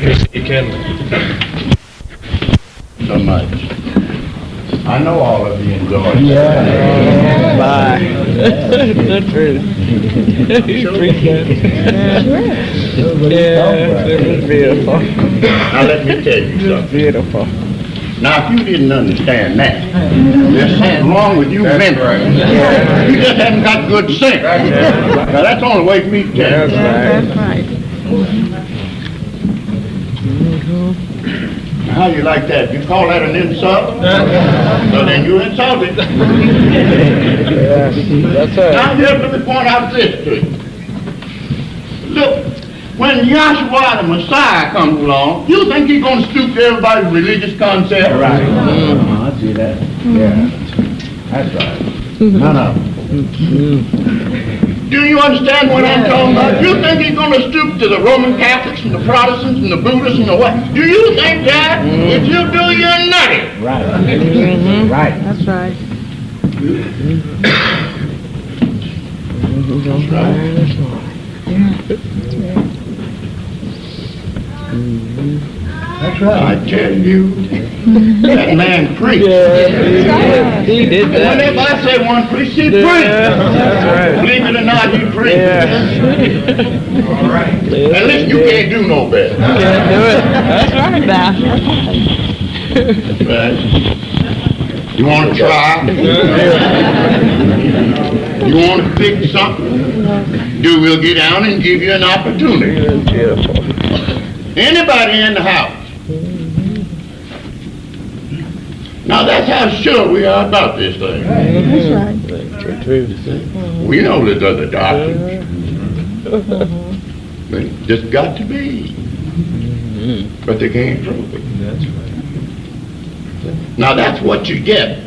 You can. So much. I know all of you enjoy it. Yeah. Bye. That's true. You appreciate it. Yeah, it was beautiful. Now let me tell you something. Beautiful. Now if you didn't understand that, there's something wrong with you mentally. You just haven't got good sense. Now that's the only way for me to tell you. That's right. How you like that? You call that an insult? So then you insulted. That's right. Now here, let me point out this to you. Look, when Yahshua the Messiah comes along, you think he's going to stoop to everybody's religious concept? Right. I see that. Yeah. That's right. None of them. Do you understand what I'm talking about? You think he's going to stoop to the Roman Catholics and the Protestants and the Buddhists and the what? Do you think that? If you do, you're nutty. Right. Right. That's right. That's right. I tell you, that man preached. He did that. Whenever I say one preached, he preached. That's right. Believe it or not, he preached. All right. And listen, you can't do no better. Can't do it. That's right now. Right. You want to try? You want to fix something? We'll get down and give you an opportunity. Beautiful. Anybody in the house? Now that's how sure we are about this thing. That's right. We know there's other doctrines. They just got to be. But they can't prove it. That's right. Now that's what you get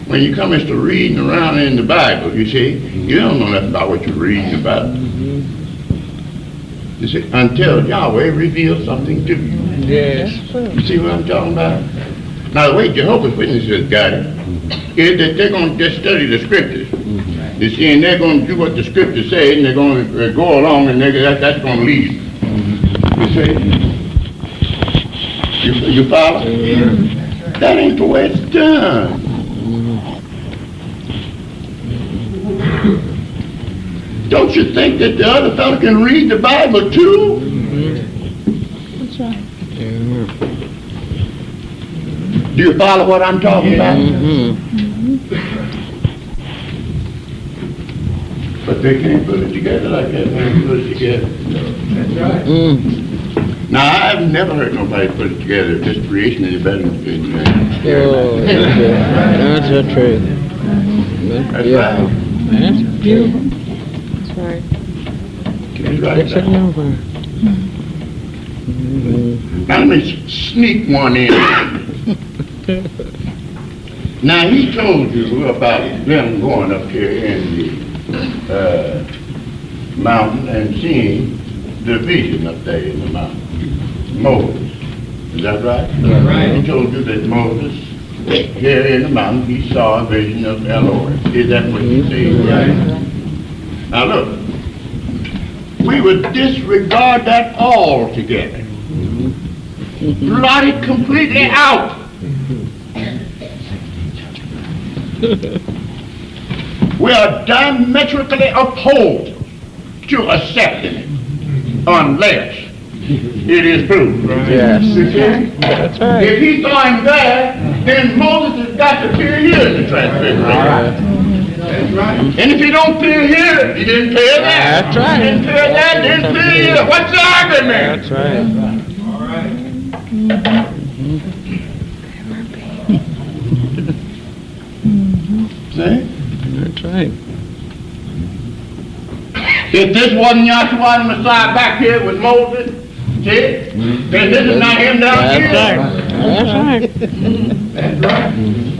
when you come into reading around in the Bible, you see. You don't know nothing about what you're reading about. You see, until Yahweh reveals something to you. Yes. You see what I'm talking about? Now the way Jehovah's Witnesses got it is that they're going to just study the scriptures. You see, and they're going to do what the scriptures say, and they're going to go along, and that's going to lead them. You see? You follow? That ain't the way it's done. Don't you think that the other fellow can read the Bible too? That's right. Do you follow what I'm talking about? But they can't put it together like that. They can't put it together. That's right. Now, I've never heard nobody put it together. This creation is better than that. Oh, that's the truth. That's Yeah. right. That's beautiful. That's right. That's right. Fix it over. Now, let me sneak one in. Now, he told you about them going up here in the mountain and seeing the vision up there in the mountain. Moses. Is that right? That's right. He told you that Moses, here in the mountain, he saw a vision of the Lord. Is that what you see? Right. Now look, we would disregard that altogether. Blot it completely out. We are diametrically opposed to accepting it unless it is proved. Yes. You see? That's right. If he saw him there, then Moses has got to appear here in the transfiguration. That's right. And if he don't appear here, he didn't appear there. That's right. He didn't appear there, didn't appear here. What's the argument? That's right. All right. See? That's right. If this wasn't Yahshua the Messiah back here with Moses, see? Then this is not him down That's here. right. That's right. That's right.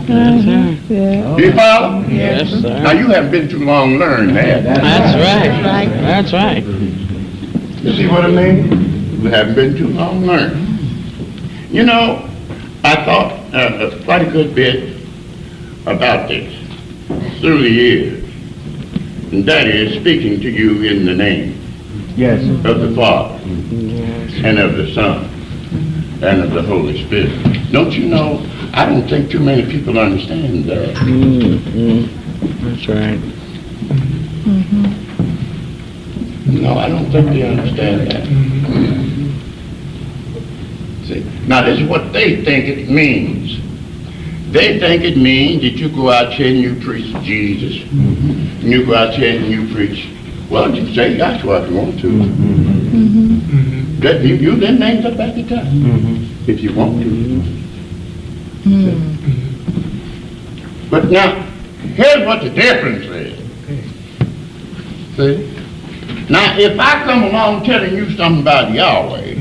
That's right. Yeah. Do you follow? Yes, sir. Now you haven't been too long learned that. That's right. That's right. You see what I mean? You haven't been too long learned. You know, I thought quite a good bit about this through the years. And that is speaking to you in the name Yes. of the Father Yes. and of the Son and of the Holy Spirit. Don't you know, I don't think too many people understand that. That's right. No, I don't think they understand that. See, now this is what they think it means. They think it means that you go out here and you preach Jesus. And you go out here and you preach, well, you say Joshua if you want to. That you then names up at the top, if you want to. But now, here's what the difference is. See? Now, if I come along telling you something about Yahweh,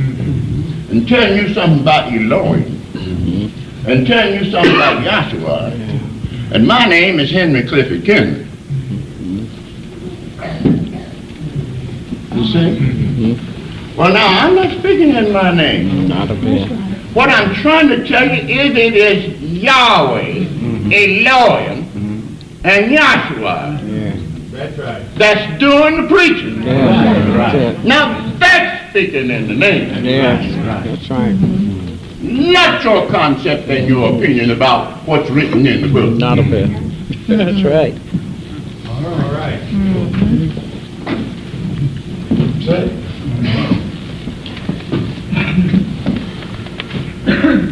and telling you something about Elohim, and telling you something about Joshua, and my name is Henry Clifford Kinley. You see? Well, now, I'm not speaking in my name. Not a bit. What I'm trying to tell you is it is Yahweh, Elohim, and Joshua that's doing the preaching. That's it. Now, that's speaking in the name. Yes, that's right. Not your concept and your opinion about what's written in the book. Not a bit. That's right. All right.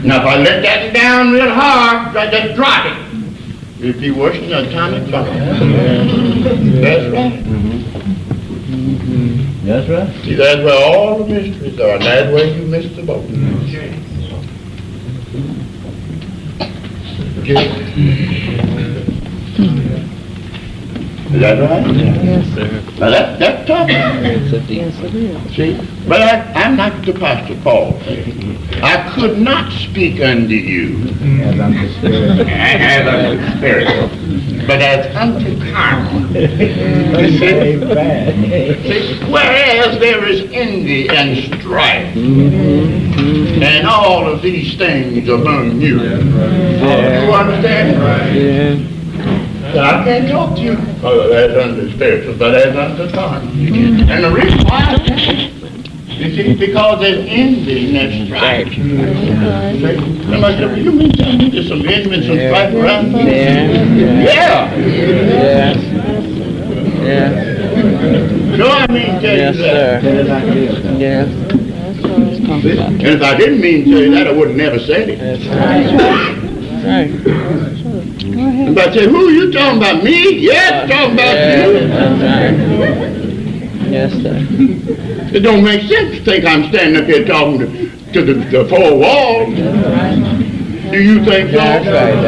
Now, if I let that down real hard, I just drop it. You'd be worse than an atomic bomb. That's right. That's right. See, that's where all the mysteries are, and that's where you miss the boat. Okay. Is that right? Yes, sir. Now that's tough. Yes, it is. See, but I'm not the Pastor Paul thing. I could not speak unto you As unto spirit. as unto spirit, but as unto carnal. Amen. See, whereas there is envy and strife and all of these things among you. You understand? Yeah. I can't talk to you as unto spiritual, but as unto carnal. And the reason why I can't, you see, because there's envy and there's strife. Somebody said, well, you mean tell me there's some envy and some strife around here? Yeah. Yeah. Yeah. No, I mean tell Yes, you that. sir. Yes. And if I didn't mean to tell you that, I would have never said it. That's right. Right. If I say, who are you talking about? Me? Yes, talking about you. Yes, sir. It don't make sense to think I'm standing up here talking to the four walls. Do you think so? That's right,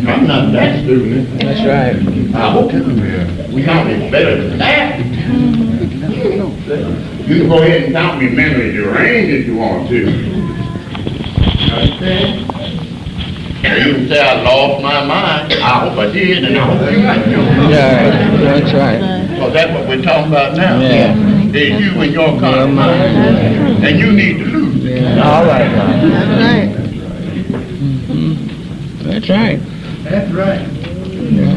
I'm not that stupid. That's right. I hope we count it better than that. You can go ahead and count me mentally deranged if you want to. Understand? You can say I lost my mind. I hope I did, and I hope you got yours. Yeah, that's right. Because that's what we're talking about now. Yeah. Is you and your carnal mind. And you need to lose it. All right. That's right. That's right. That's right.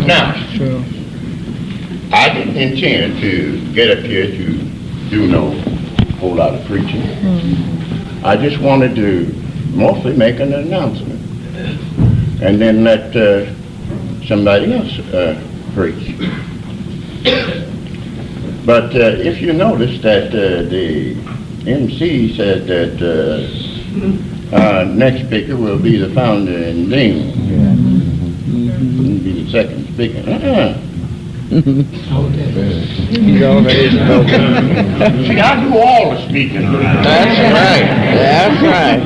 Now, True. I didn't intend to get up here to do no whole lot of preaching. I just wanted to mostly make an announcement and then let somebody else preach. But if you notice that the MC said that our next speaker will be the founder and dean. He'll be the second speaker. He's already spoken. See, I do all the speaking. That's right. That's right.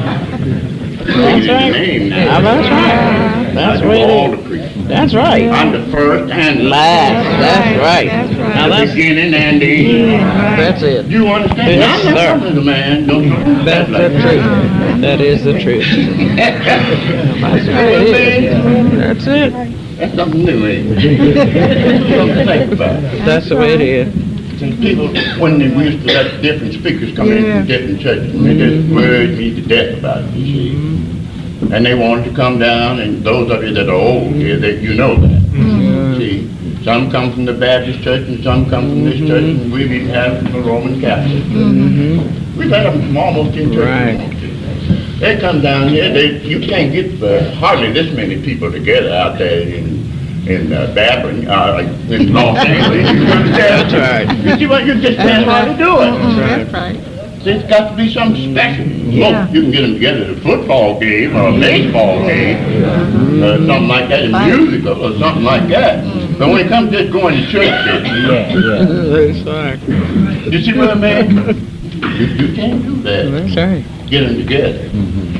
That's right. That's right. That's I do right. all the preaching. That's right. I'm the first and the Last. That's right. Now the that's beginning and the end. that's it. Do you understand? Yes, I'm not sir. something the man. Don't you? That's the truth. That is the truth. That's what it is. That's it. That's something new, ain't it? Something to think about. That's the way it is. People, when we used to let different speakers come in from different churches, and they just worried me to death about it, you see. And they wanted to come down, and those of you that are old here, that you know that. See, Some come from the Baptist church and some come from this church, and we've even had them from the Roman Catholic. We've had them from almost any church. Right. They come down here, you can't get hardly this many people together out there in Babylon, in Los Angeles. You understand? That's right. You see what, you just can't hardly do it. That's right. See, it's got to be something special. Yeah. Look, you can get them together at a football game or a baseball game, or something like that, a musical or something like that. But when it comes to just going to church, That's right. you see what I mean? You can't do that. That's right. Get them together.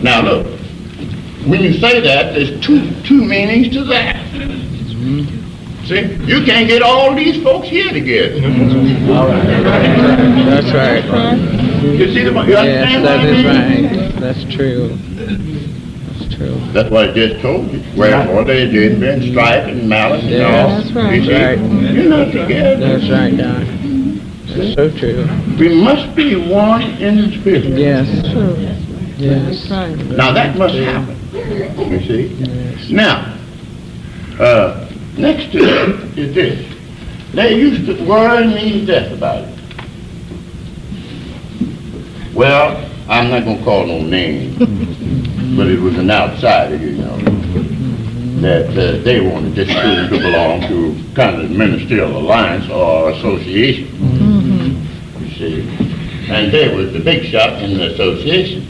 Now look, when you say that, there's two meanings to that. See, you can't get all these folks here together. That's right. You see, you Yes, understand that what I is mean? right. That's true. That's true. That's what I just told you. Wherefore there's been strife and malice and Yes, all. that's right. You see, Right. you're not together. That's right, Don. That's so true. We must be one in the spirit. Yes. True. Yes. That's right. Now that must happen. You see? Yes. Now, next to it is this. They used to worry me to death about it. Well, I'm not going to call no name, but it was an outsider, you know, that they wanted this school to belong to kind of ministerial alliance or association, you see. And they was the big shot in the association.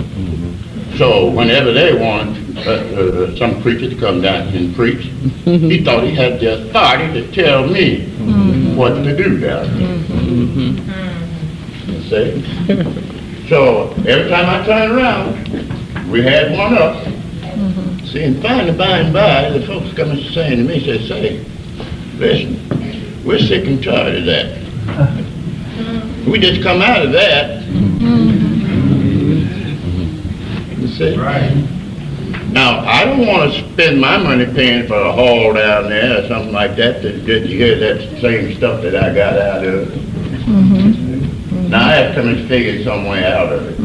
So whenever they wanted some preacher to come down and preach, he thought he had the authority to tell me what to do down there. You see? So every time I turned around, we had one up. See, and finally, by and by, the folks come and saying to me, say, listen, we're sick and tired of that. We just come out of that. You see? Right. Now, I don't want to spend my money paying for a hall down there or something like that to get to hear that same stuff that I got out of it. Now, I have to come and figure some way out of it.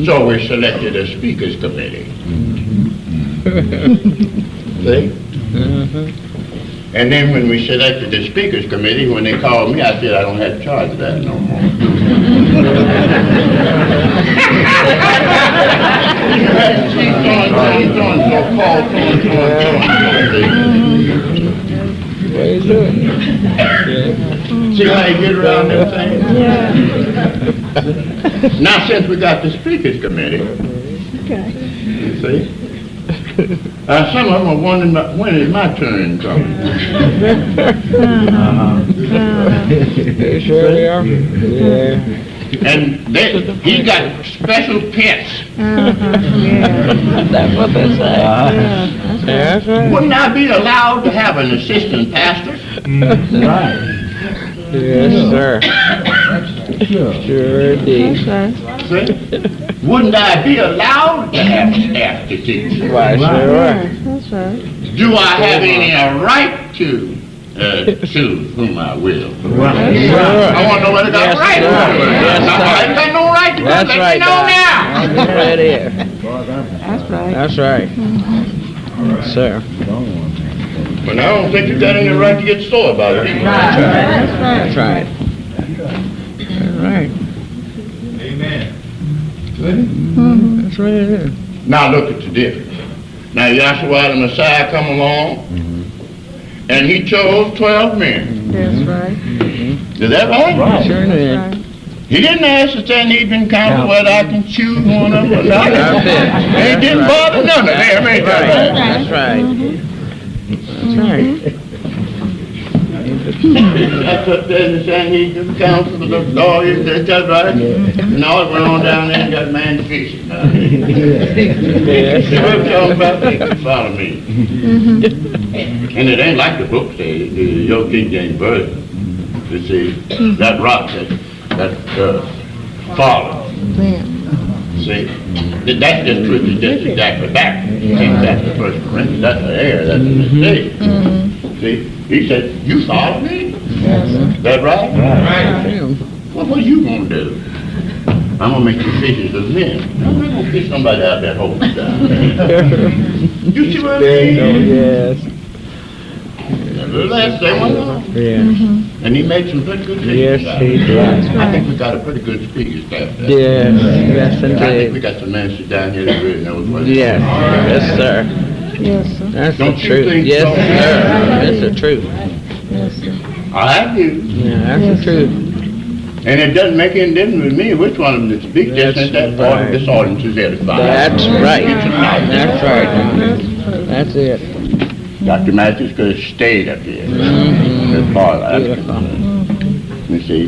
So we selected a speakers committee. See? And then when we selected the speakers committee, when they called me, I said I don't have charge of that no more. What you doing? See how you get around them things? Now, since we got the speakers committee, you see, some of them are wondering when is my turn coming. You sure we are? Yeah. And he got special pets. That's what they say. That's right. Wouldn't I be allowed to have an assistant pastor? Yes, sir. Sure indeed. See? Wouldn't I be allowed to have staff to teach? Why, sure. That's right. Do I have any right to choose whom I will? Sure. I want to know whether I got Yes, a right to sir. do it. Yes, Now, sir. I ain't got no right to do it. That's Let right, me know Doc. now. Right here. That's right. That's right. Yes, sir. But I don't think you got any right to get sore about it either. That's That's right. right. That's right. Amen. That's right it is. Now look at the difference. Now Yahshua the Messiah come along, and he chose 12 men. That's right. Is that right? Sure did. Right. He didn't ask the Sanhedrin council whether I can choose one of them or not. That's it. He didn't bother none of them, ain't that right? That's right. That's right. That's up there in the Sanhedrin council, the lawyers, that's right. And all went on down there and got man fishing. Yes, They were talking about they could follow me. And it ain't like the book says, the Old King James Version. You see, that rock that follow. See, that's just twisted just exactly back. Came back to 1 Corinthians, that's an error, that's a mistake. See, he said, you follow me? Is that right? Right. Well, what are you gonna do? I'm gonna make you fishers of men. I'm not gonna fish somebody out that hole down there. You see what I mean? Yes. The last day went on. Yeah. And he made some pretty good Yes, decisions. he did. I think we got a pretty good speaker staff there. Yes, yes, I think we indeed. got some ministers down here that really knows what they're Yes, doing. yes, sir. Yes, sir. That's Don't the you truth. think Yes, so? sir. That's the truth. Yes, sir. I do. Yeah, that's Yes, the truth. And it doesn't make any difference with me which one of them that speaks, just That's since that right. this audience is edified. That's right. That's right. That's it. Dr. Matthews could have stayed up here. As far as I'm Beautiful. concerned. You see?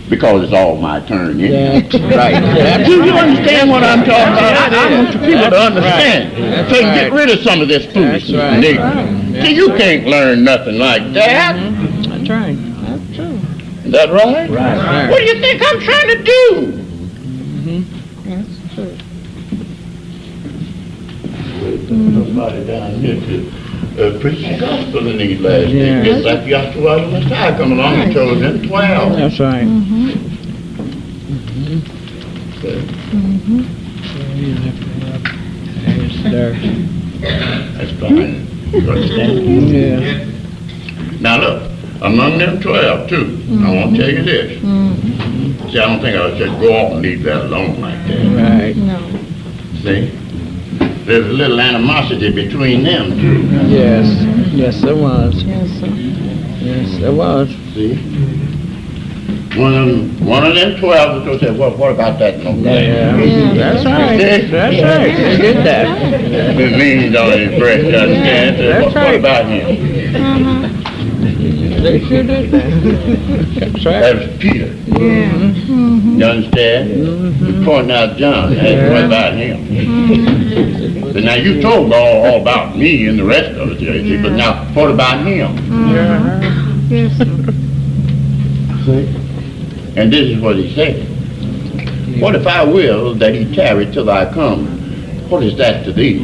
Because it's all my turn, yeah. That's right. Do you understand what I'm talking about? I want you people to understand. That's So get right. rid of some of this foolishness. right. Nick. That's See, you can't learn nothing like that. That's right. That's true. Is that right? Right. What do you think I'm trying to do? That's true. Somebody down here to preach the gospel in these last Yeah. days. Just like Yahshua the Messiah come along and chose them 12. That's right. Yes, sir. That's fine. You understand? Yeah. Now look, among them 12 too, I want to tell you this. See, I don't think I should go off and leave that alone like that. Right. No. See? There's a little animosity between them two. Yes. Yes, there was. Yes, sir. Yes, there was. See? One of them 12 was going to say, well, what about that no Yeah. That's right. That's right. They did that. It means on his breast, you understand? So That's what right. about him? They sure did that. That's right. That was Peter. You understand? You're pointing out John. Hey, what about him? But now you told all about me and the rest of it, you see, but now what about him? Yes, sir. See? And this is what he said. What if I will that he tarry till I come? What is that to thee?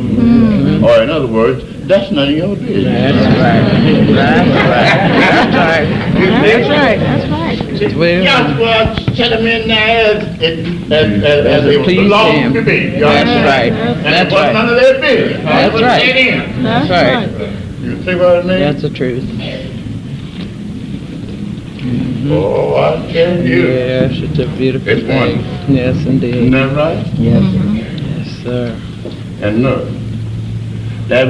Or in other words, that's none of your business. That's right. That's right. That's right. That's right. Well, Yahshua set him in there as it please belonged him. to be. You That's understand? right. And it That's wasn't none right. of their business. That's It was right. set in. That's right. right. You see what I mean? That's the truth. Oh, I tell you. Yes, it's a beautiful It's thing. wonderful. Yes, Isn't indeed. that right? Yes, sir. And look, that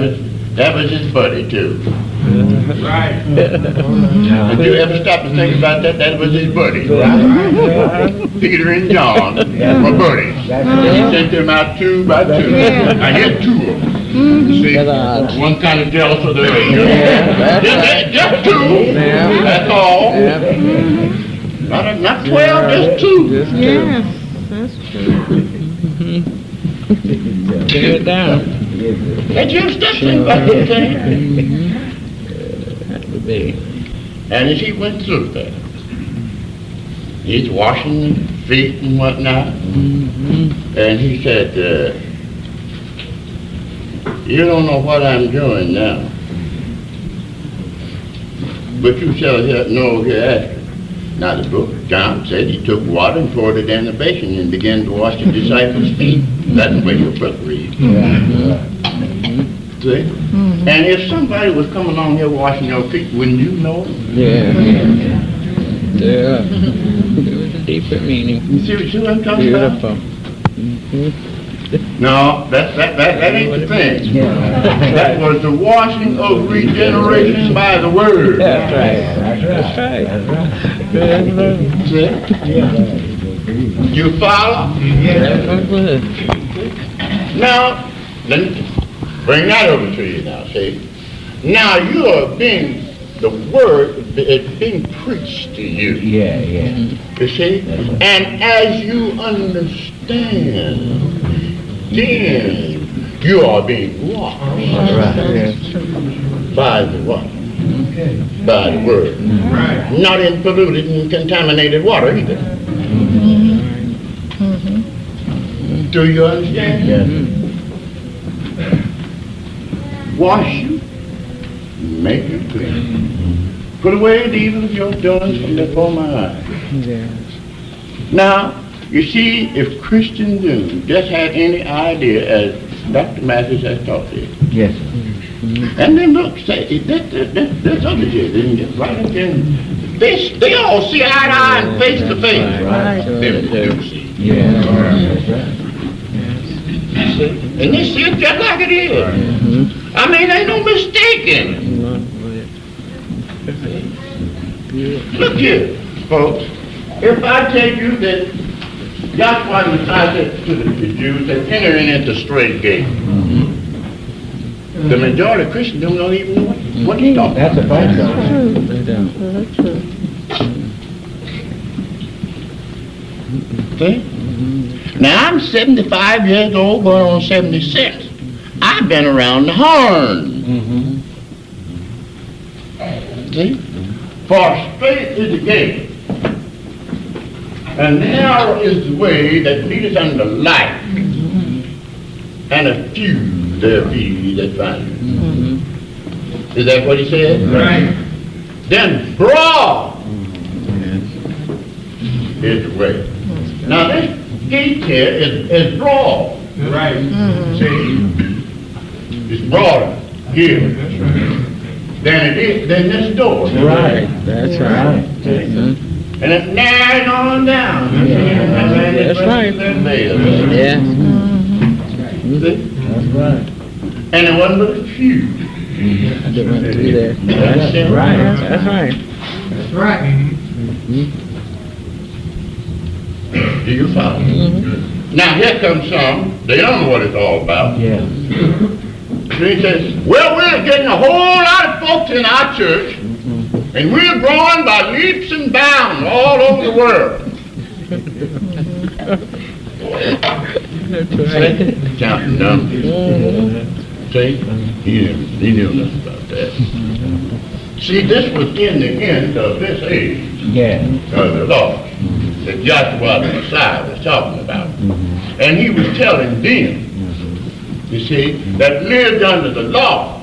was his buddy too. Right. Did you ever stop and think about that? That was his buddy. Peter and John were buddies. He sent them out two by two. I had two of them. See, one kind of jealous of the other. Just two. Yeah. That's all. Yeah. Not 12, just two. Just two. Yes, that's true. Get it down. Did you stop thinking about that thing? That would be. And as he went through that, he's washing the feet and whatnot, and he said, you don't know what I'm doing now, but you shall know hereafter. Now the book of John said he took water and poured it in the basin and began to wash the disciples' feet. That's the way your book reads. See? And if somebody was coming along here washing your feet, wouldn't you know? Yeah. Yeah. It was a deeper meaning. You see what I'm talking about? Beautiful. No, that ain't the thing. That was the washing of regeneration by the word. That's right. That's right. That's right. See? You follow? That's what it was. Now, let me bring that over to you now, see? Now you are being, the word is being preached to you. Yeah. You see? And as you understand, then you are being washed by the what? By the word. Right. Not in polluted and contaminated water either. Do you understand? Wash you, make you clean. Put away the evil of your doings from before my eyes. Yes. Now, you see, if Christians just had any idea, as Dr. Matthews has taught this, Yes, sir. And then look, say, this other kid, didn't get right up there. They all see eye to eye and face to face. Right. Them do see. Yeah, that's right. And they see it just like it is. I mean, ain't no mistake in it. Look here, folks. If I tell you that Joshua and Messiah said to the Jews that enter in at the straight gate, the majority of Christians don't even know what he's talking That's a about. fact, though. They don't. That's true. See? Now, I'm 75 years old, going on 76. I've been around the horn. See? For straight is the gate, and narrow is the way that leadeth unto life, and a few there be that find it. Is that what he said? Right. Then broad is the way. Now this gate here is broad. Right. See? It's broader here than this door. Right. That's right. And it narrows on down. That's right. Yeah. See? That's right. And it wasn't but a few. I didn't want to be there. That's it. Right. That's right. That's right. Do you follow? Now here comes some, they don't know what it's all about. Yeah. So he says, well, we're getting a whole lot of folks in our church, and we're growing by leaps and bounds all over the world. That's right. See? Counting numbers. See? He knew nothing about that. See, this was in the end of this age Yeah. of the Lord that Joshua the Messiah was talking about. And he was telling them, you see, that lived under the law,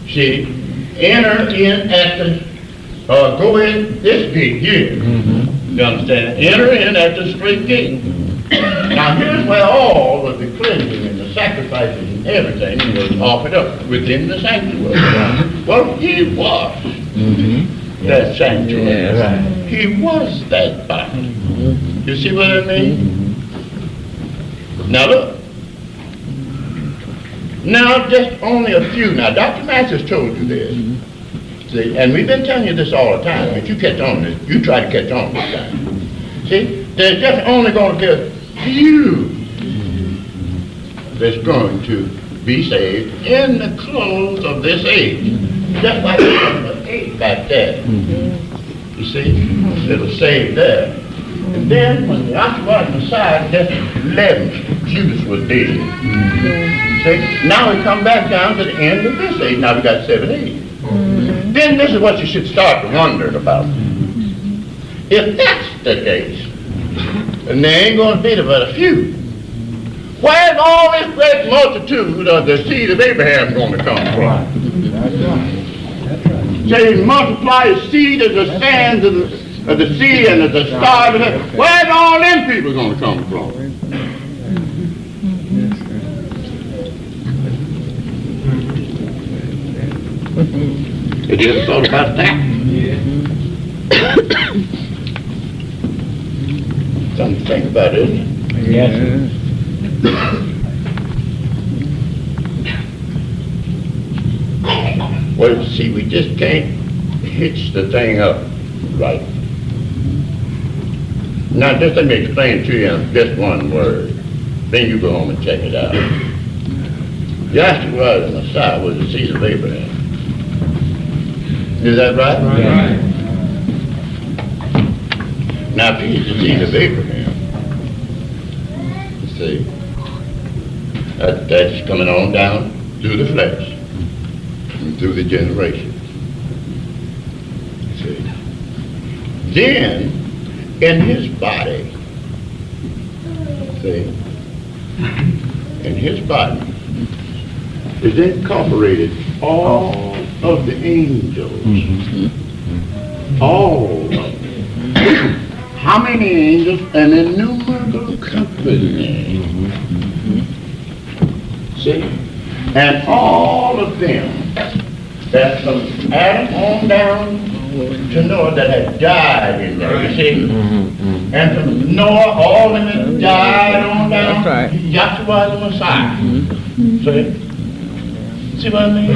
see, enter in at the, go in this gate here. You understand? Enter in at the straight gate. Now here's where all of the cleansing and the sacrifices and everything was offered up within the sanctuary. Well, he was that sanctuary. Yes. Right. He was that body. You see what I mean? Now look. Now just only a few. Now Dr. Masters told you this. See, and we've been telling you this all the time, but you catch on this. You try to catch on this time. See, there's just only going to be a few that's going to be saved in the close of this age. Just like the age back there. You see, it'll save there. And then when Joshua and Messiah, just 11, Judas was dead. See, now we come back down to the end of this age. Now we got 7 age. Then this is what you should start wondering about. If that's the case, and there ain't going to be but a few, where's all this great multitude of the seed of Abraham going to come from? That's right. Say, multiply the seed of the sands of the sea and of the stars of heaven. Where's all them people going to come from? Have you ever thought about that? Something to think about, isn't it? Yes, sir. Well, see, we just can't hitch the thing up right. Now, just let me explain to you in just one word. Then you go home and check it out. Joshua the Messiah was the seed of Abraham. Is that right? Right. Now, if he's the seed of Abraham, you see, that's coming on down through the flesh, and through the generations. See? Then, in his body, see, in his body is incorporated all of the angels. All of them. How many angels? An innumerable company. See? And all of them, that's from Adam on down to Noah that had died in there, you see? And from Noah, all of them that died on down, That's right. Joshua the Messiah. See what I mean?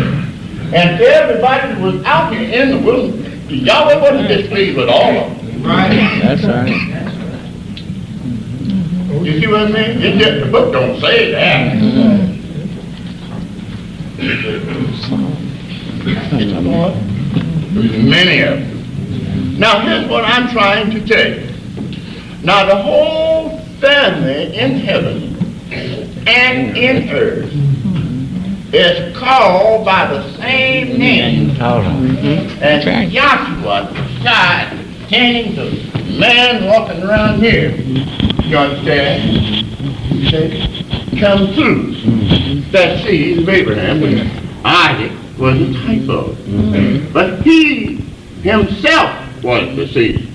And everybody that was out here in the wilderness, Yahweh wasn't displeased with all of them. Right. That's right. You see what I mean? It just, the book don't say that. There's many of them. Now here's what I'm trying to tell you. Now the whole family in heaven and in earth is called by the same name as right. Joshua, the side pertaining to man walking around here. You understand? You see? Come through that seed of Abraham, which Isaac was a type of. But he himself was the seed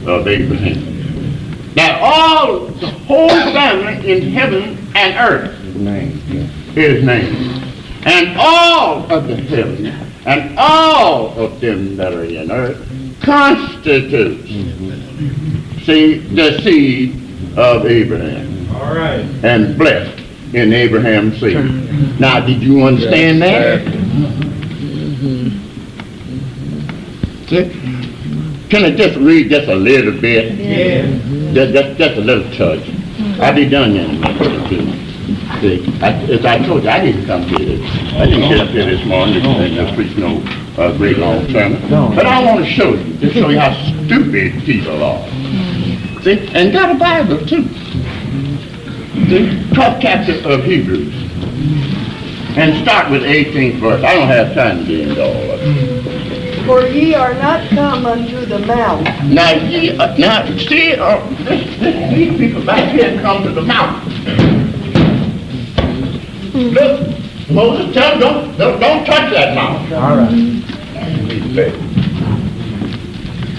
of Abraham. Now the whole family in heaven and earth is named. And all of the heaven and all of them that are in earth constitutes the seed of Abraham. All right. And blessed in Abraham's seed. Now, did you understand that? See? Can I just read just a little bit? Yeah. Just a little touch. I'll be done in a minute or two. See, as I told you, I didn't come here. I didn't get up here this morning and preach no great long sermon. But I want to show you, to show you how stupid people are. See, and got a Bible too. The 12th chapter of Hebrews. And start with 18th verse. I don't have time to get into all of it. For ye are not come unto the mount. Now, these people back here come to the mountain. Look, Moses, tell them, don't touch that mountain. All right.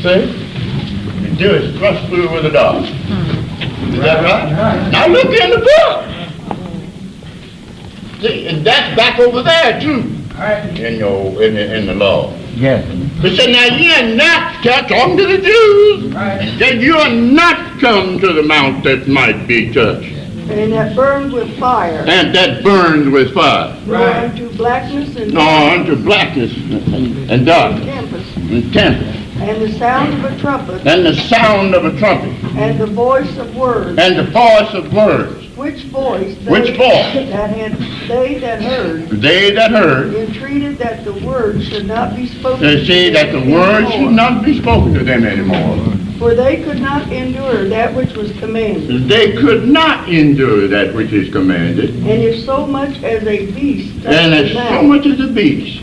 See? You do is thrust through with a dog. Is that right? Now look in the book. See, and that's back over there too. In the law. Yes. But said, now ye are not talking to the Jews. That you are not come to the mount that might be touched. And that burns with fire. And that burns with fire. Nor unto blackness and Nor unto blackness and darkness tempest. and tempest. And the sound of a trumpet. And the sound of a trumpet. And the voice of words. And the voice of words. Which voice? Which voice? They that heard. They that heard. Entreated that the word should not be spoken. They say that the word should not be spoken to them anymore. For they could not endure that which was commanded. They could not endure that which is commanded. And if so much as a beast touch And the as so mount, much as a beast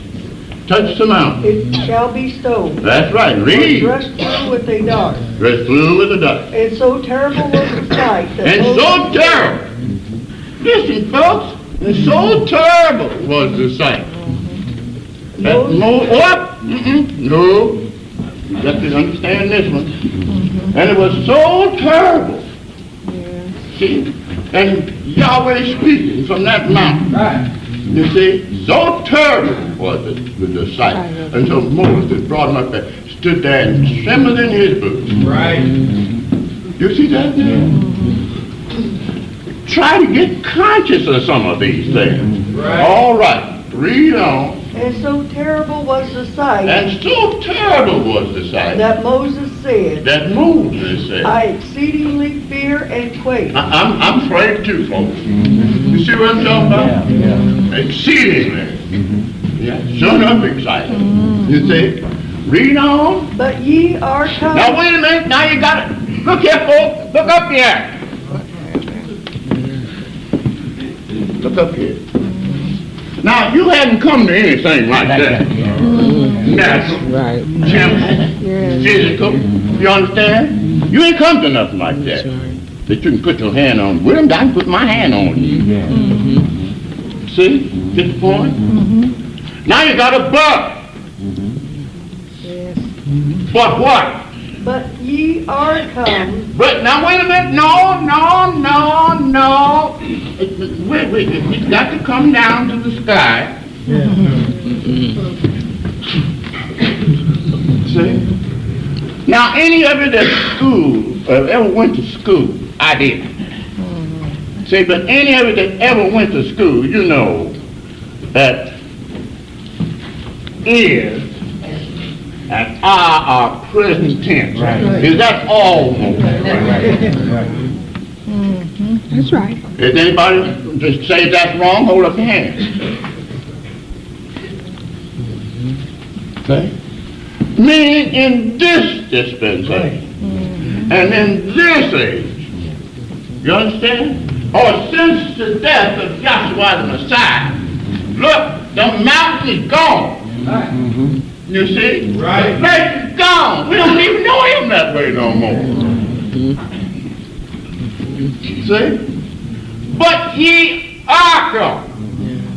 touch the mountain. it shall be stoned. That's right. Or Read. thrust through with a dart. Rest through with a dart. And so terrible was the sight that And so Moses- terrible. Listen, folks. And so terrible was the sight. That no. You got to understand this one. And it was so terrible. See? And Yahweh speaking from that mountain. Right. You see? So terrible was it with the sight. And so Moses brought him up there, stood there and trembled in his boots. Right. You see that there? Try to get conscious of some of these things. Right. All right. Read on. And so terrible was the sight And so terrible was the sight that Moses said, that Moses said, I exceedingly fear and quake. I'm afraid too, folks. You see what I'm talking about? Yeah. Exceedingly. Yeah, sure enough excited. You see? Read on. But ye are come. Now wait a minute. Now you got it. Look here, folks. Look up here. Look up here. Now, you hadn't come to anything like that. Natural, Right. temple, physical. You understand? You ain't come to nothing like that. That you can put your hand on. William, I can put my hand on you. Yeah. See? Get the point? Now you got a but. But what? But ye are come, But now wait a minute. No. Wait. It's got to come down to the sky. See? Now, any of you that ever went to school, I did. See, but any of you that ever went to school, you know that is and are present tense. Right. Is that almost? That's right. Is anybody just say that's wrong? Hold up your hand. Okay? Meaning in this dispensation and in this age. You understand? Or since the death of Joshua the Messiah. Look, the mountain is gone. You see? Right. The place is gone. We don't even know him that way no more. See? But ye are come.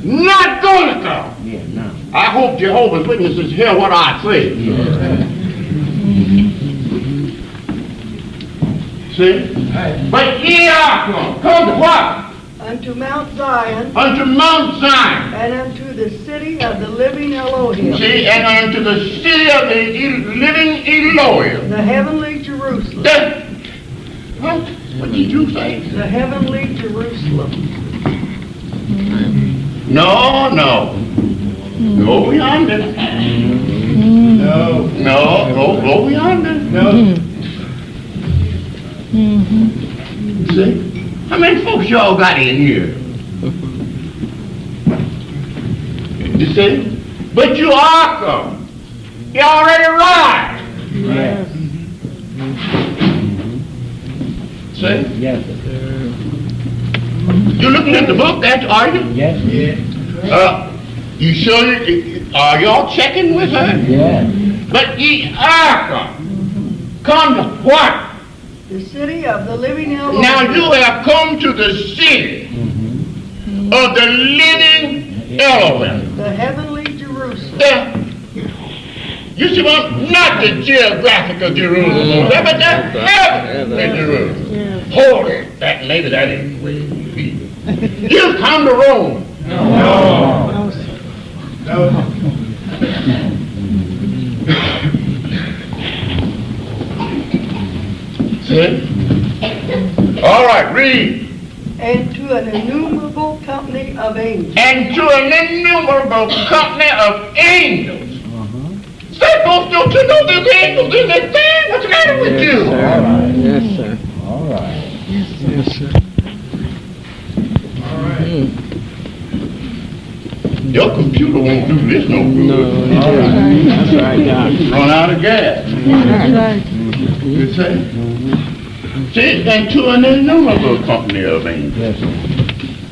Not gonna come. Yeah, no. I hope Jehovah's Witnesses hear what I say. See? But ye are come. Come to what? unto Mount Zion, Unto Mount Zion. and unto the city of the living Elohim, See, and unto the city of the living Elohim. the heavenly Jerusalem, What did you say? the heavenly Jerusalem. No. Go yonder. No, go yonder. See? How many folks y'all got in here? You see? But you are come. You already arrived. Yes. See? Yes. You looking at the book, are you? Yes. You sure are y'all checking with her? Yes. But ye are come. Come to what? The city of the living Elohim. Now you have come to the city of the living Elohim. The heavenly Jerusalem. You see what? Not the geographical Jerusalem, but the heavenly Jerusalem. Holy, maybe that is the way it would be. You've come to Rome. No. See? All right, read. And to an innumerable company of angels. And to an innumerable company of angels. Say, folks, don't you know there's angels in this thing? What's the matter with you? Yes, sir. All right. Yes, sir. Your computer won't do this no good. No, that's right, Doc. Run out of gas. That's right. You see? See, and to an innumerable company of angels. Yes, sir.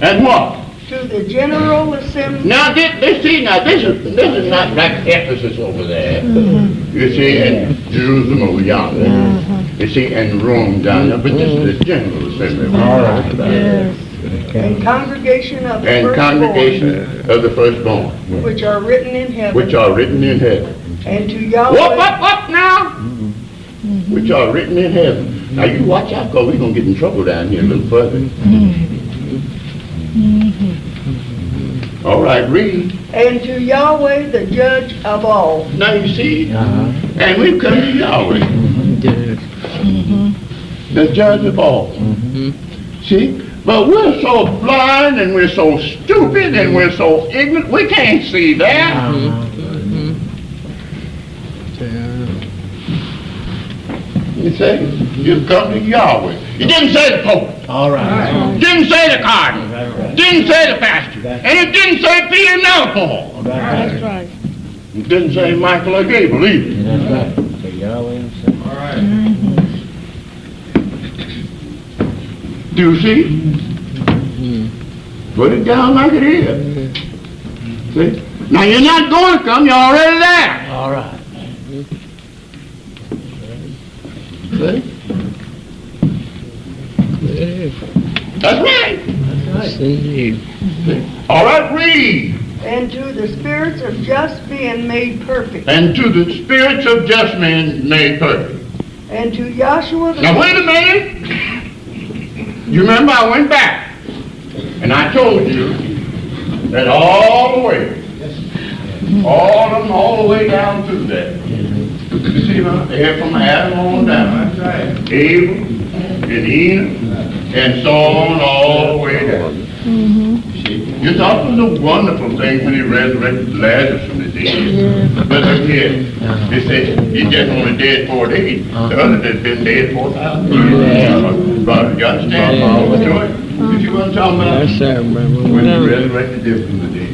And what? To the general assembly. Now, this is not like Ephesus over there. You see, and Jerusalem over yonder. You see, and Rome down there. But this is the general assembly. All right. Yes. And congregation of the And firstborn, congregation of the firstborn, which are written in heaven. which are written in heaven. And to Yahweh. What now? Which are written in heaven. Now you watch out, because we're going to get in trouble down here a little further. All right, read. And to Yahweh, the judge of all. Now you see, and we've come to Yahweh, the judge of all. See? But we're so blind and we're so stupid and we're so ignorant, we can't see that. You say, you come to Yahweh. You didn't say the Pope. All right. Didn't say the Cardinal. Didn't say the pastor. And it didn't say Peter and Paul. That's right. It didn't say Michael or Gabriel either. That's right. So Yahweh himself. All right. Do you see? Put it down like it is. See? Now you're not going to come, you're already there. All right. See? That's right. See. All right, read. And to the spirits of just being made perfect. And to the spirits of just men made perfect. And to Joshua the Now wait a minute. You remember I went back and I told you that all the way, all of them all the way down through there. You see, they're from Adam on down. Abel and Enoch and so on all the way down. You thought it was a wonderful thing when he resurrected Lazarus from the dead. But look here, they say he just only dead 4 days. The other had been dead 4,000 years. But you understand? You see what I'm talking about? Yes, sir, brother. When he resurrected them from the dead.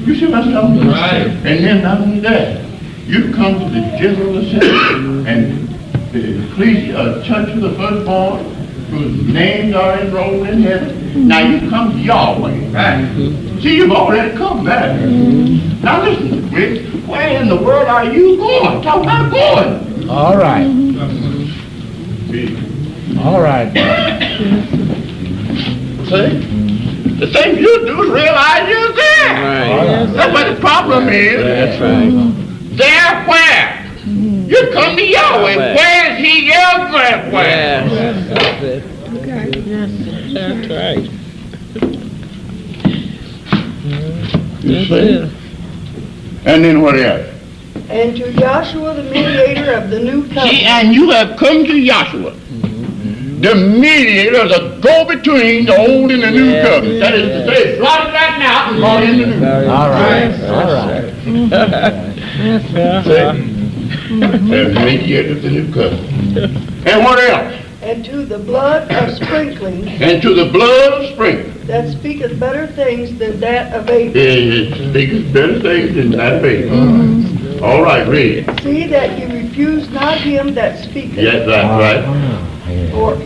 You see what I'm talking about? Right. And then not only that, you come to the General Assembly and the Church of the Firstborn, whose names are enrolled in heaven. Now you come to Yahweh. Right. See, you've already come back. Now listen, Rick, where in the world are you going? Talk about going. All right. All right. See? The thing you do is realize you're there. Right. That's what the problem is. That's right. There where? You come to Yahweh. Where is he everywhere? Yes, that's it. Okay. That's right. You see? And then what else? and to Joshua the mediator of the new See, covenant. and you have come to Joshua, the mediator, the go-between the old and the new covenant. That is to say, blotted that out and brought in the new. All right, all right. The mediator of the new covenant. And what else? And to the blood of sprinkling And to the blood of sprinkling. that speaketh better things than that of Abel. It speaks better things than that faith. All right, read it. See that you refuse not him that speaketh. Yes, that's right. Or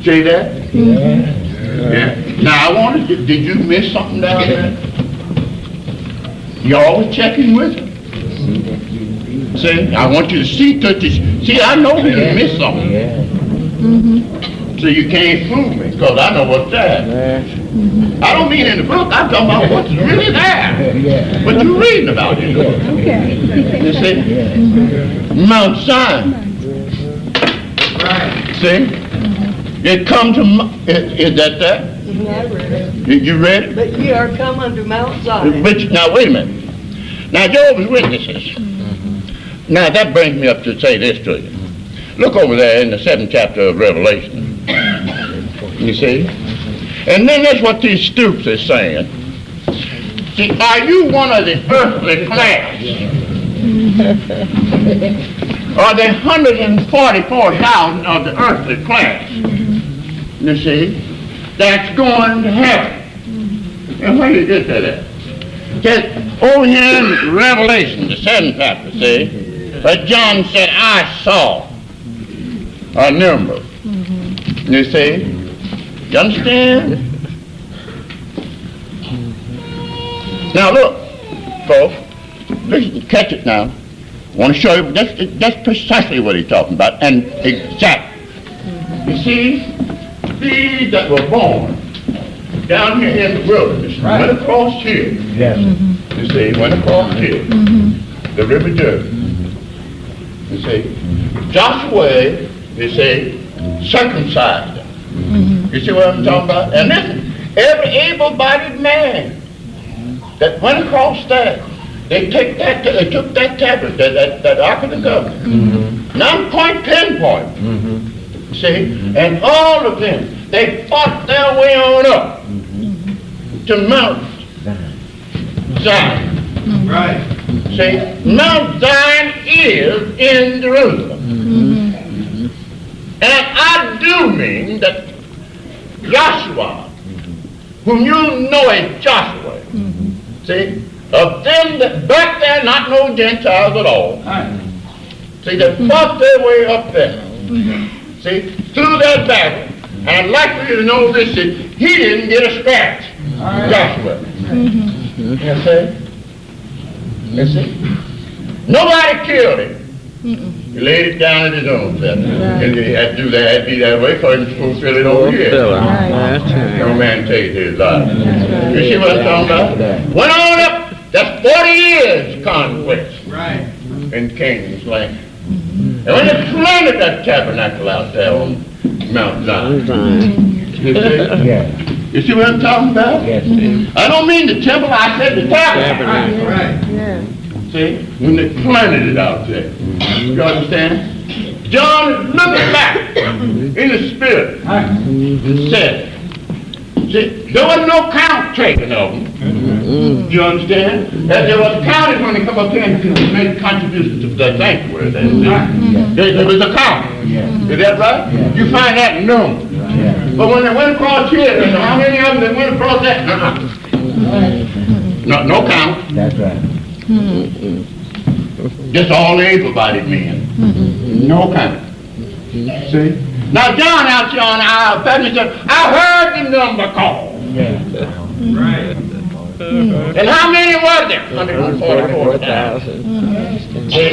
See that? Yeah. Now I wanted to, did you miss something down there? You always checking with him. See, I want you to see that you, see, I know you missed something. So you can't fool me, because I know what's there. I don't mean in the book, I'm talking about what's really there. What you're reading about, you know. Okay. You see? Mount Sinai. See? It comes to, is that there? I read it. Did you read it? But ye are come unto Mount Zion. But, now, wait a minute. Now, Jehovah's Witnesses. Now, that brings me up to say this to you. Look over there in the 7th chapter of Revelation. You see? And then that's what these stoops are saying. See, are you one of the earthly class? Are there 144,000 of the earthly class? You see? That's going to heaven. And where do you get that at? Just over here in Revelation, the 7th chapter, see? But John said, I saw a number. You see? You understand? Now look, folks, listen, catch it now. I want to show you, that's precisely what he's talking about, and exact. You see, these that were born down here in the wilderness, went across here. Yes. You see, went across here, the river Jordan. You see, Joshua, you see, circumcised them. You see what I'm talking about? And listen, every able-bodied man that went across there, they took that tablet, that Ark of the Covenant, pinpoint. See, and all of them, they fought their way on up to Mount Zion. Right. See, Mount Zion is in Jerusalem. And I do mean that Joshua, whom you know as Joshua, see, of them that back there, not no Gentiles at all, see, that fought their way up there, see, through that battle, and I'd like for you to know this, that he didn't get a scratch, Joshua. You see? You see? Nobody killed him. He laid it down at his own self. And he had to do that, had to be that way for him to fulfill it over here. That's No right. man takes his life. You see what I'm talking about? Went on up, that's 40 years conquest Right. in King's land. And when they planted that tabernacle out there on Mount Zion, you see? Yeah. You see what I'm talking about? Yes. I don't mean the temple, I said the tabernacle. Yeah. See? When they planted it out there. You understand? John is looking back in the spirit and said, see, there was no count taken of them. You understand? There was counted when they come up here and make contributions to the sanctuary. There was a count. Is that right? You find that in number. But when they went across here, and how many of them they went across that? No count. That's right. Just all able-bodied men. No count. See? Now John out here on our family said, I heard the number called. Yeah. And how many was there? 144,000.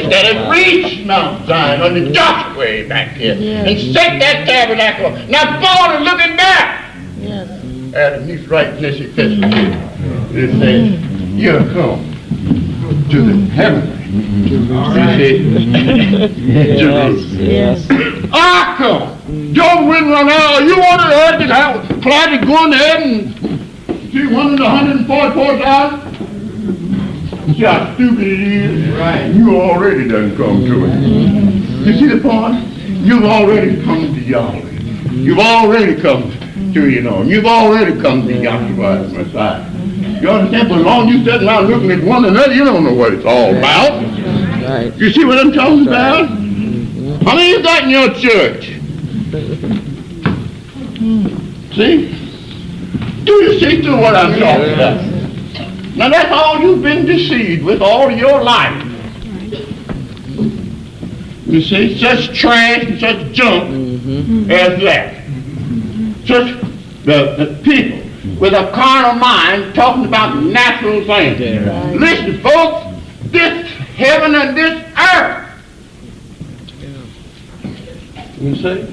That had reached Mount Zion under Joshua way back here and set that tabernacle. Now Paul is looking back at him. He's writing this epistle here. It says, you're come to the heavenly. Yes. I come. Job went run out. You want to earth and have planted going to heaven. See, one of the 144,000? See how stupid it is? Right. You already done come to it. You see the point? You've already come to Yahweh. You've already come to, you've already come to Yahweh, the Messiah. You understand? But as long as you sit around looking at one another, you don't know what it's all about. Right. You see what I'm talking about? How many you got in your church? See? Do you see through what I'm talking about? Now that's all you've been deceived with all your life. You see, such trash and such junk as that. Such the people with a carnal mind talking about natural things. Listen, folks, this heaven and this earth, you see,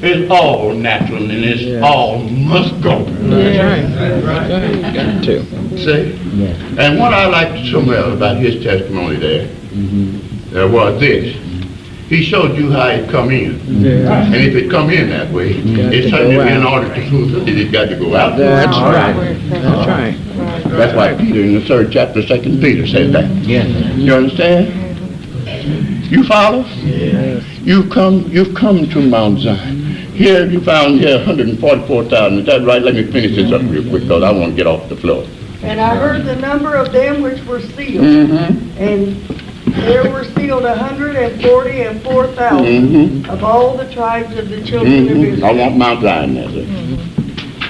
it's all natural and it's all must go. That's right. Got to. See? And what I liked so well about his testimony there was this. He showed you how it come in. And if it come in that way, it's certainly in order to fulfill it, it got to go out. That's right. That's right. That's why Peter in the 3rd chapter, 2 Peter said that. Yes. You understand? You follow? Yes. You've come to Mount Zion. Here you found here 144,000. Is that right? Let me finish this up real quick because I want to get off the floor. And I heard the number of them which were sealed. And there were sealed 144,000 of all the tribes of the children of Israel. I want Mount Zion there. Sir.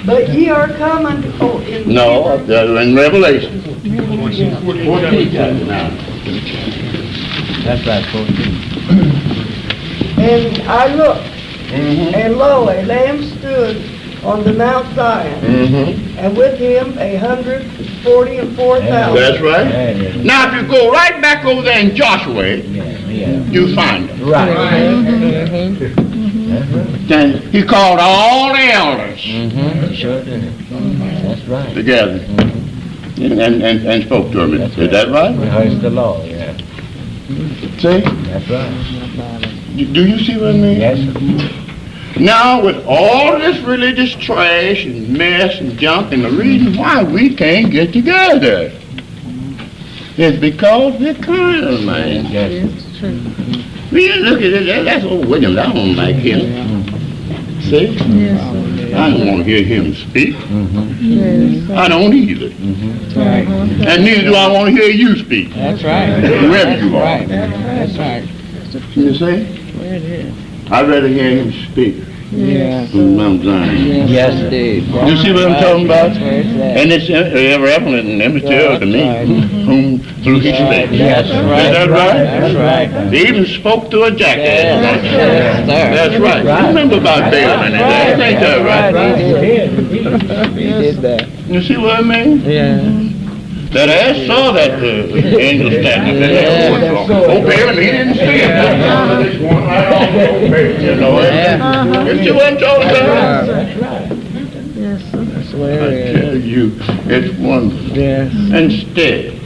But ye are come unto, in No, in Revelation. 14 chapter now. That's right, 14. And I looked, and lo, a lamb stood on the Mount Zion, and with him 144,000. That's right. Now if you go right back over there in Joshua, you find him. Right. Then he called all the elders Sure did. That's right. together and spoke to them. Is that right? Rehearse the law, yeah. See? That's right. Do you see what I mean? Yes. Now, with all this religious trash and mess and junk, and the reason why we can't get together is because we're carnal, man. Yes. We look at it, that's old Williams. I don't like him. See? I don't want to hear him speak. I don't either. Right. And neither do I want to hear you speak. That's right. Whoever you are. Right. That's right. You see? I'd rather hear him speak Yeah. from Mount Zion. Yes, indeed. You see what I'm talking about? That's where it's at. And it's irrelevant and immaterial to me whom through he speaks. Yes, Is that right? That's right. They even spoke to a jackass. Yes, sir. That's right. You remember about Balaam and that? Ain't that right? He did that. You see what I mean? Yeah. That ass saw that angel standing there. Oh, Balaam, he didn't see it. This one right off of Balaam, you know it. You see what I'm talking about? That's where I it tell you, it's wonderful. is. Yes. Instead,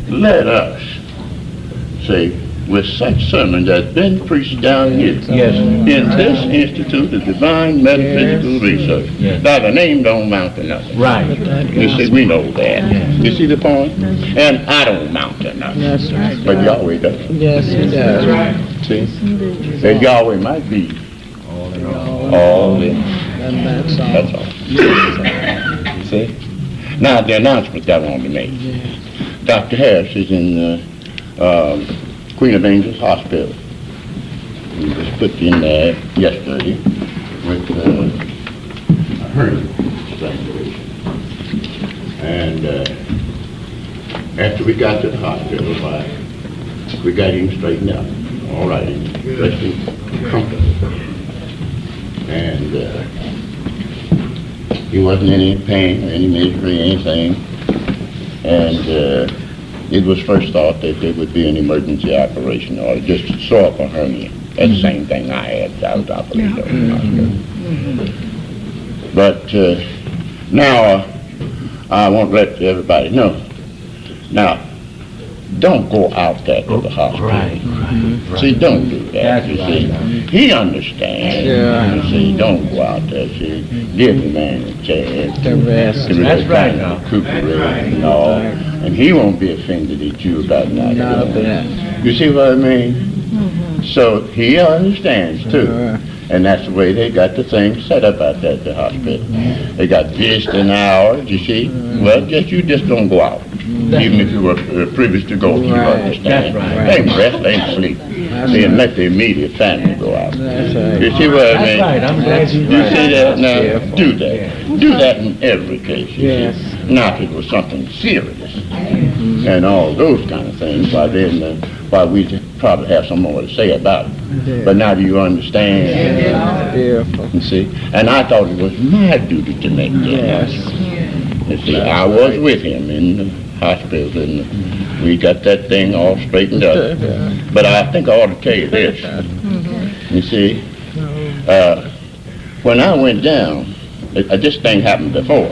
let us say, with such sermons as been preached down here. Yes. In this Institute of Divine Metaphysical Research. Yes. Now, the name don't amount to nothing. Right. You see, we know that. Yes. You see the point? And I don't amount to nothing. That's right. But Yahweh does. Yes, he does. See? And Yahweh might be all in. And that's all. That's all. See? Now, the announcement that I want to make. Dr. Harris is in Queen of Angels Hospital. He was put in there yesterday with a hernia strangulation. And after we got to the hospital, we got him straightened out. All right, dressed him comfortable. And he wasn't in any pain or any misery or anything. And it was first thought that there would be an emergency operation or just sew up a hernia. That's the same thing I had. I was operated on the hospital. But now I want to let everybody know. Now, don't go out there to the hospital. Right. See, don't do that, you see. He understands. Yeah. You see, don't go out there, see. Give the man a chance. The rest. To That's right, now. recuperate and all. And he won't be offended at you about not Not a doing it. bit. You see what I mean? So he understands too. And that's the way they got the thing set up out there at the hospital. They got visiting hours, you see. Well, you just don't go out. Even if you were privileged to go, you Right. understand. That's right. They ain't rest, they ain't sleep. See, and let the immediate family go out. That's right. You see what I That's mean? right. I'm glad you You did see that? Now, Careful. do that. Do that in every case, you Yes. see. Not if it was something serious and all those kind of things, why we probably have some more to say about it. But now do you understand? Beautiful. You see? And I thought it was my duty to make that. Yes. You see, I was with him in the hospital and we got that thing all straightened up. But I think I ought to tell you this. You see, when I went down, this thing happened before.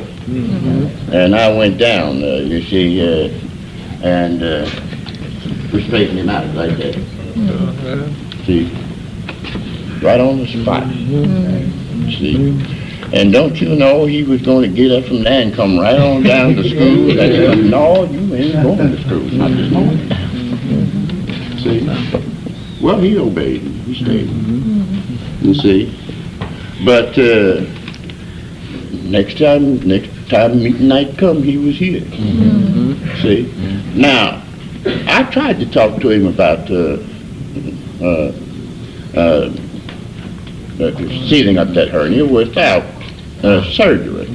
And I went down, you see, and we straightened him out like that. See, right on the spot. See, and don't you know he was going to get up from there and come right on down to school? And he said, no, you ain't going to school. Not this morning. See, well, he obeyed. He stayed. You see, but next time meeting night come, he was here. See, now I tried to talk to him about sealing up that hernia without surgery.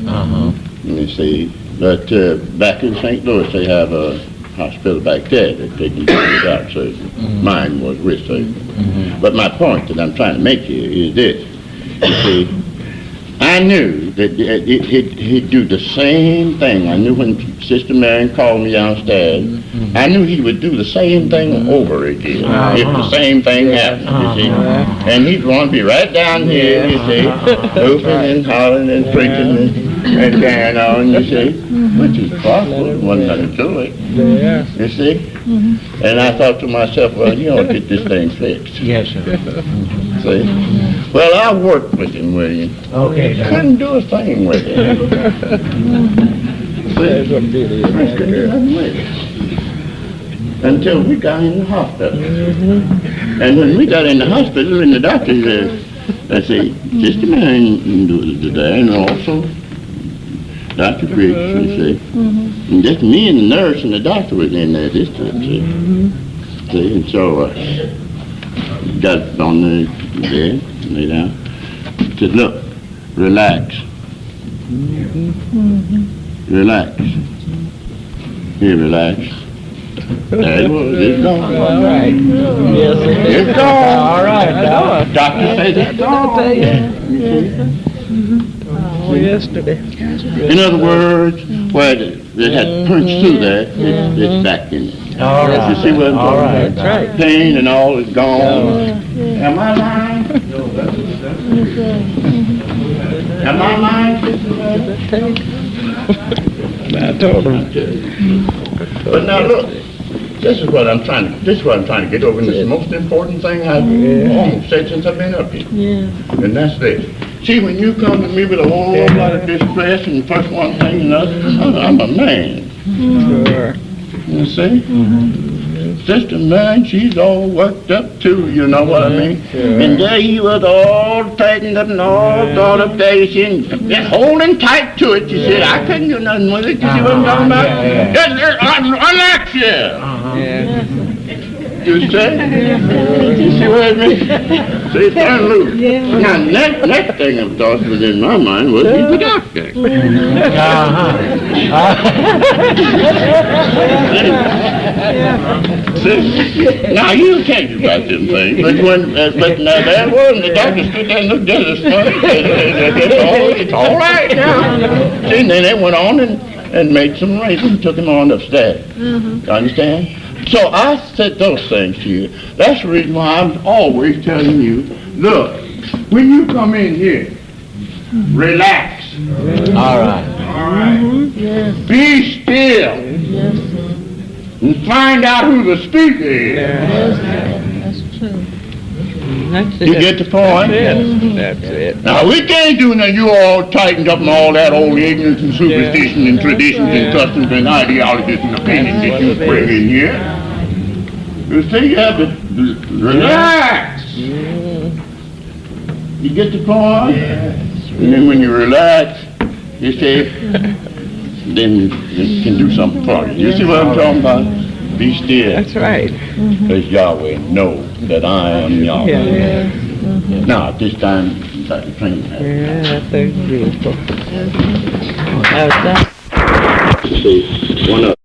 You see, but back in St. Louis they have a hospital back there that they can do it without surgery. Mine was with surgery. But my point that I'm trying to make here is this. You see, I knew that he'd do the same thing. I knew when Sister Marion called me downstairs, I knew he would do the same thing over again if the same thing happened, you see. And he'd want to be right down here, you see, whooping and hollering and preaching and carrying on, you see, which is possible, wasn't nothing to it, you see. And I thought to myself, well, you ought to get this thing fixed. Yes, sir. See? Well, I worked with him, William. Okay, Doc. Couldn't do a thing with him. See? Couldn't do nothing with him. Until we got in the hospital. And when we got in the hospital, and the doctor said, I say, Sister Marion there, and also Dr. Briggs, you see. And just me and the nurse and the doctor was in there this time, see. See, and so got on the bed, lay down. Said, look, relax. Relax. Here, relax. There it was, it's gone. All right. Yes, It's gone. All right. Doctor said it's gone. Oh, yesterday. In other words, where it had punched through there, it's back in there. All right. You see what I'm All right. That's right. Pain and all is gone. Am I lying? Am I lying, Sister Mary? I told him. But now look, This is what I'm trying to get over, and it's the most important thing I've almost said since I've been up here. Yeah. And that's this. See, when you come to me with a whole lot of distress and first one thing and another, I'm a man. Sure. You see? Sister mine, she's all worked up too, you know what I mean? And there he was all tightened up and all thought up there, you see, and just holding tight to it, you see. I couldn't do nothing with it, you see what I'm talking about? Relax here. Yeah. You see? You see what I mean? See, turn loose. Now, next thing I thought was in my mind was he's the doctor. See? Now, you can't do about them things, but now there was, the doctor stood there and looked at us funny. It's all right now. See, and then they went on and made some arrangements, took him on upstairs. You understand? So I said those things to you. That's the reason why I'm always telling you, look, when you come in here, relax. All right. Be still. And find out who the speaker is. That's true. That's it. You get the point? That's it. Now, we can't do nothing. You all tightened up and all that old ignorance and superstition and traditions and customs and ideologies and opinions that you bring in here. You see, you have to relax. You get the point? And then when you relax, you see, then it can do something for you. You see what I'm talking about? Be still. That's right. Because Yahweh knows that I am Yahweh. Yeah. Now, at this time, like the train has. Yeah, that thing's beautiful. That was that. See, one of